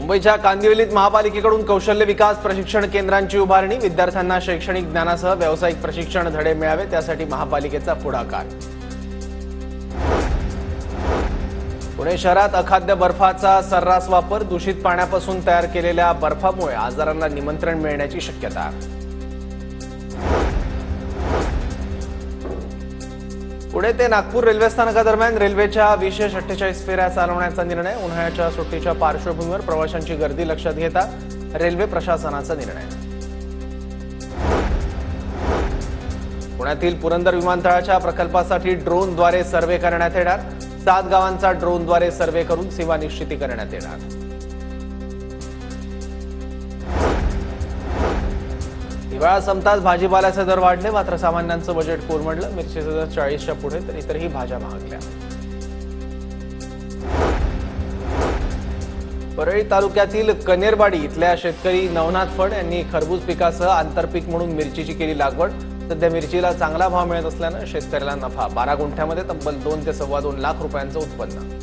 मुंबईच्या कांदिवलीत महापालिकेकडून कौशल्य विकास प्रशिक्षण केंद्रांची उभारणी, विद्यार्थ्यांना शैक्षणिक ज्ञानासह व्यावसायिक प्रशिक्षण धडे मिळावे त्यासाठी महापालिकेचा पुढाकार। पुणे शहरात अखाद्य बर्फाचा सर्रास वापर, दूषित पाण्यापासून तयार केलेल्या बर्फामुळे आजारांना निमंत्रण मिळण्याची शक्यता। पुणे ते नागपूर रेल्वे स्थानकादरम्यान रेल्वेच्या विशेष 48 फेऱ्या चालवण्याचा निर्णय, उन्हाळ्याच्या सुट्टीच्या पार्श्वभूमीवर प्रवाशांची गर्दी लक्षात घेता रेल्वे प्रशासनाचा निर्णय। पुण्यातील पुरंदर विमानतळाच्या प्रकल्पासाठी ड्रोनद्वारे सर्व्हे करण्यात येणार, 7 गावांचा ड्रोनद्वारे सर्व्हे करून सीमा निश्चिती करण्यात येणार। हिवाळा संपताच भाजीपाल्याचे दर वाढले, मात्र सामान्यांचं बजेट कोलमडलं। मिरचीचे दर 40च्या पुढे तर इतरही भाज्या महागल्या। परळी तालुक्यातील कनेरवाडी इथल्या शेतकरी नवनाथ फड यांनी खरबूज पिकासह आंतरपीक म्हणून मिरचीची केली लागवड। सध्या मिरचीला चांगला भाव मिळत असल्यानं शेतकऱ्याला नफा, 12 गुंठ्यामध्ये तब्बल 2 ते सव्वा 2 लाख रुपयांचं उत्पन्न।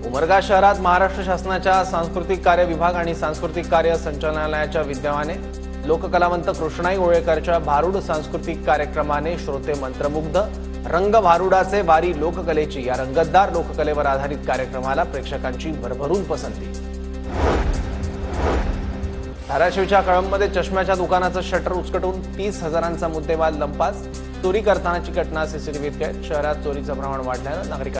उमरगा शहरात महाराष्ट्र शासनाच्या सांस्कृतिक कार्य विभाग आणि सांस्कृतिक कार्य संचालनालयाच्या विद्यमाने लोककलावंत कृष्णाई ओळेकरच्या भारूड सांस्कृतिक कार्यक्रमाने श्रोते मंत्रमुग्ध। रंग भारुडाचे वारी लोककलेची या रंगतदार लोककलेवर आधारित कार्यक्रमाला प्रेक्षकांची भरभरून पसंती। धाराशिवच्या कळंबमध्ये चष्म्याच्या दुकानाचं शटर उचकटून 30,000चा मुद्देमाल लंपास, चोरी करतानाची घटना सीसीटीव्हीत कैद। शहरात चोरीचं प्रमाण वाढल्यानं नागरिकांना